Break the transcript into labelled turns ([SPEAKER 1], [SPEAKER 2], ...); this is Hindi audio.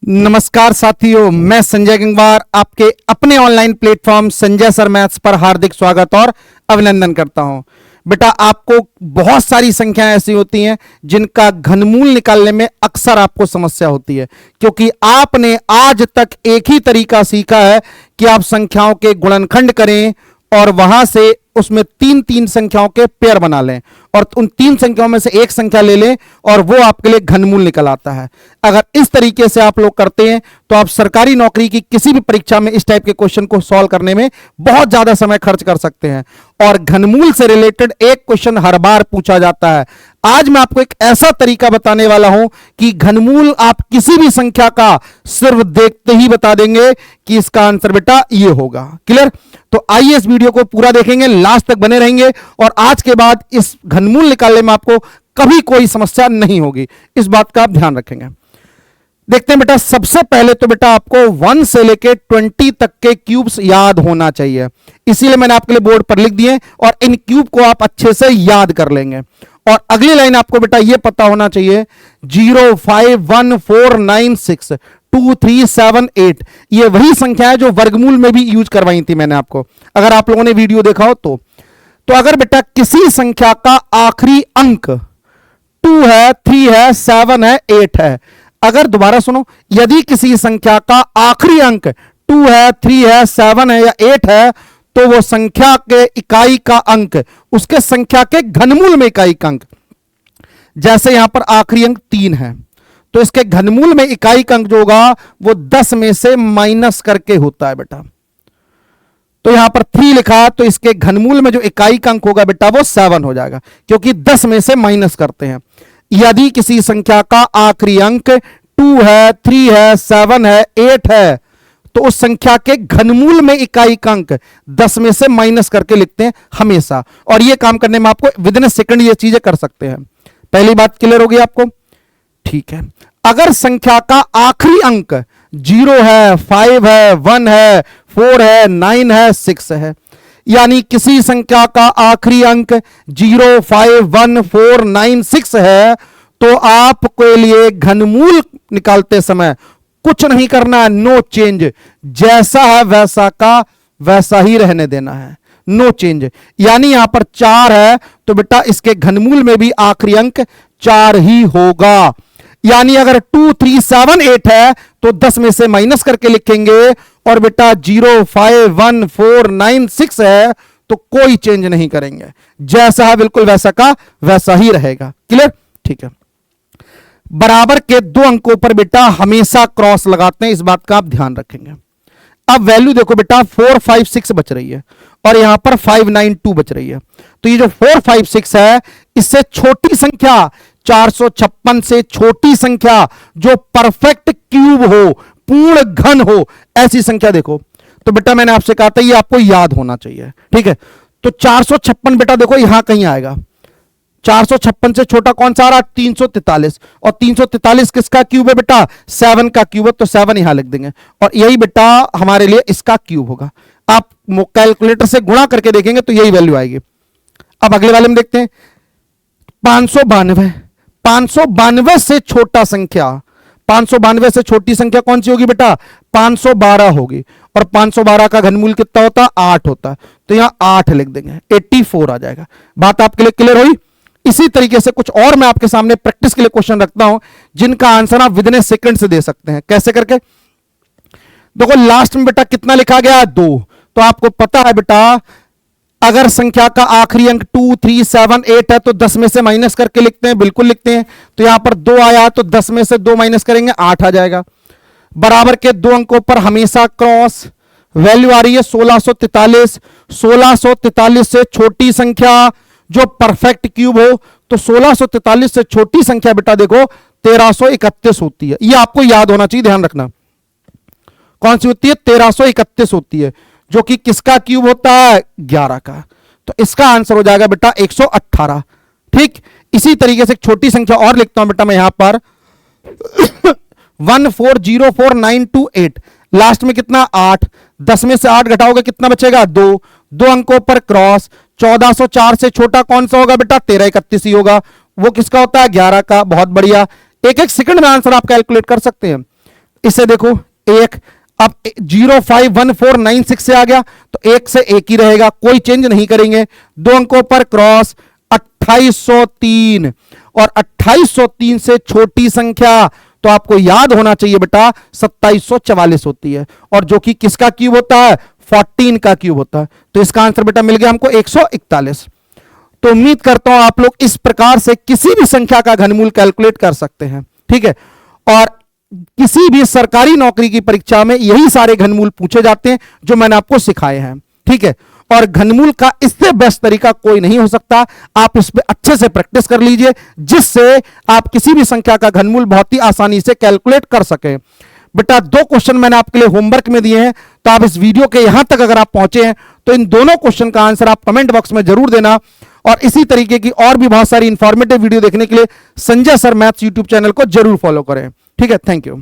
[SPEAKER 1] नमस्कार साथियों, मैं संजय गंगवार आपके अपने online platform Sanjay sir maths पर हार्दिक स्वागत और अभिनंदन करता हूं। बेटा, आपको बहुत सारी संख्याएं ऐसी होती हैं जिनका घनमूल निकालने में अक्सर आपको समस्या होती है, क्योंकि आपने आज तक एक ही तरीका सीखा है कि आप संख्याओं के गुणनखंड करें और वहां से उसमें तीन तीन संख्याओं के पेयर बना लें और उन तीन संख्याओं में से एक संख्या ले लें और वो आपके लिए घनमूल निकल आता है। अगर इस तरीके से आप लोग करते हैं तो आप सरकारी नौकरी की किसी भी परीक्षा में इस टाइप के क्वेश्चन को सॉल्व करने में बहुत ज्यादा समय खर्च कर सकते हैं। और घनमूल से रिलेटेड एक क्वेश्चन हर बार पूछा जाता है। आज मैं आपको एक ऐसा तरीका बताने वाला हूं कि घनमूल आप किसी भी संख्या का सिर्फ देखते ही बता देंगे कि इसका आंसर बेटा ये होगा। क्लियर? तो आइए इस वीडियो को पूरा देखेंगे, लास्ट तक बने रहेंगे और आज के बाद इस घनमूल निकालने में आपको कभी कोई समस्या नहीं होगी। इस बात का आप ध्यान रखेंगे। देखते हैं बेटा, सबसे पहले तो बेटा आपको 1 से लेके 20 तक के क्यूब्स याद होना चाहिए, इसीलिए मैंने आपके लिए बोर्ड पर लिख दिए और इन क्यूब को आप अच्छे से याद कर लेंगे। और अगली लाइन आपको बेटा यह पता होना चाहिए 0 5 1 4 9 6 2 3 7 8, ये वही संख्या है जो वर्गमूल में भी यूज करवाई थी मैंने आपको, अगर आप लोगों ने वीडियो देखा हो तो अगर बेटा किसी संख्या का आखिरी अंक 2 है, 3 है, 7 है, 8 है, अगर दोबारा सुनो, यदि किसी संख्या का आखिरी अंक 2 है, 3 है, 7 है या 8 है तो वो संख्या के इकाई का अंक उसके संख्या के घनमूल में इकाई का अंक, जैसे यहां पर आखिरी अंक 3 है तो इसके घनमूल में इकाई का अंक जो होगा वो 10 में से माइनस करके होता है बेटा। तो यहां पर 3 लिखा तो इसके घनमूल में जो इकाई का अंक होगा बेटा वो 7 हो जाएगा, क्योंकि 10 में से माइनस करते हैं। यदि किसी संख्या का आखिरी अंक 2 है, 3 है, 7 है, 8 है तो उस संख्या के घनमूल में इकाई का अंक 10 में से माइनस करके लिखते हैं हमेशा। और यह काम करने में आपको विद इन सेकंड ये चीजें कर सकते हैं। पहली बात क्लियर होगी आपको? ठीक है। अगर संख्या का आखिरी अंक 0 है, 5 है, 1 है, 4 है, 9 है, 6 है, यानी किसी संख्या का आखिरी अंक 0 5 1 4 9 6 है तो आपके लिए घनमूल निकालते समय कुछ नहीं करना है, नो चेंज, जैसा है वैसा का वैसा ही रहने देना है, नो चेंज। यानी यहां पर 4 है तो बेटा इसके घनमूल में भी आखिरी अंक 4 ही होगा। यानी अगर 2 3 7 8 है तो 10 में से माइनस करके लिखेंगे और बेटा 0 5 1 4 9 6 है तो कोई चेंज नहीं करेंगे, जैसा है बिल्कुल वैसा का वैसा ही रहेगा। क्लियर? ठीक है। बराबर के दो अंकों पर बेटा हमेशा क्रॉस लगाते हैं, इस बात का आप ध्यान रखेंगे। अब वैल्यू देखो बेटा 4 5 6 बच रही है और यहां पर 5 9 2 बच रही है, तो ये जो 4 5 6 है इससे छोटी संख्या 456 से छोटी संख्या जो परफेक्ट क्यूब हो, पूर्ण घन हो, ऐसी संख्या देखो। तो बेटा मैंने आपसे कहा था ये आपको याद होना चाहिए, ठीक है। तो 456 बेटा देखो यहां कहीं आएगा, 456 से छोटा कौन सा आ रहा? 343, और 343 किसका क्यूब है बेटा? 7 का क्यूब है, तो 7 यहां लिख देंगे और यही बेटा हमारे लिए इसका क्यूब होगा। आप कैलकुलेटर से गुणा करके देखेंगे तो यही वैल्यू आएगी। अब अगले वाले में देखते हैं 592, 592 से छोटा संख्या, 592 से छोटी संख्या कौन सी होगी बेटा? 512 होगी, और 512 का घनमूल कितना होता है? 8 होता है, तो यहां 8 लिख देंगे, 84 आ जाएगा। बात आपके लिए क्लियर हुई? इसी तरीके से कुछ और मैं आपके सामने प्रैक्टिस के लिए क्वेश्चन रखता हूं जिनका आंसर आप विद इन सेकंड से दे सकते हैं। कैसे करके? देखो लास्ट में बेटा कितना लिखा गया? 2, तो आपको पता है बेटा अगर संख्या का आखिरी अंक 2 3 7 8 है तो 10 में से माइनस करके लिखते हैं, बिल्कुल लिखते हैं। तो यहां पर 2 आया तो 10 में से 2 माइनस करेंगे, 8 आ जाएगा। बराबर के दो अंकों पर हमेशा क्रॉस, वैल्यू आ रही है 1643, 1643 से छोटी संख्या जो परफेक्ट क्यूब हो, तो 1643 से छोटी संख्या बेटा देखो 1331 होती है। यह आपको याद होना चाहिए, ध्यान रखना। कौन सी होती है? 1331 होती है, जो कि किसका क्यूब होता है? 11 का। तो इसका आंसर हो जाएगा बेटा 118। ठीक, इसी तरीके से एक छोटी संख्या और लिखता हूं बेटा मैं यहां पर 1404928, लास्ट में कितना? 8, 10 में से 8 घटाओगे कितना बचेगा? 2, दो अंकों पर क्रॉस, 1404 से छोटा कौन सा होगा बेटा? 1331 ही होगा, वो किसका होता है? 11 का। बहुत बढ़िया, एक एक सेकंड में आंसर आप कैलकुलेट कर सकते हैं। इसे देखो एक, अब 051496 से आ गया तो एक से एक ही रहेगा, कोई चेंज नहीं करेंगे। दो अंकों पर क्रॉस 2803, और 2803 से छोटी संख्या तो आपको याद होना चाहिए बेटा 2744 होती है, और जो कि किसका क्यूब होता है, 14 का क्यूब होता है। तो इसका आंसर बेटा मिल गया हमको 141। तो उम्मीद करता हूं आप लोग इस प्रकार से किसी भी संख्या का घनमूल कैलकुलेट कर सकते हैं, ठीक है। और किसी भी सरकारी नौकरी की परीक्षा में यही सारे घनमूल पूछे जाते हैं जो मैंने आपको सिखाए हैं, ठीक है। और घनमूल का इससे बेस्ट तरीका कोई नहीं हो सकता। आप इस पे अच्छे से प्रैक्टिस कर लीजिए, जिससे आप किसी भी संख्या का घनमूल बहुत ही आसानी से कैलकुलेट कर सके। बेटा 2 क्वेश्चन मैंने आपके लिए होमवर्क में दिए हैं, तो आप इस वीडियो के यहां तक अगर आप पहुंचे हैं तो इन दोनों क्वेश्चन का आंसर आप कमेंट बॉक्स में जरूर देना। और इसी तरीके की और भी बहुत सारी इंफॉर्मेटिव वीडियो देखने के लिए Sanjay sir maths YouTube channel को जरूर फॉलो करें, ठीक है। Thank you.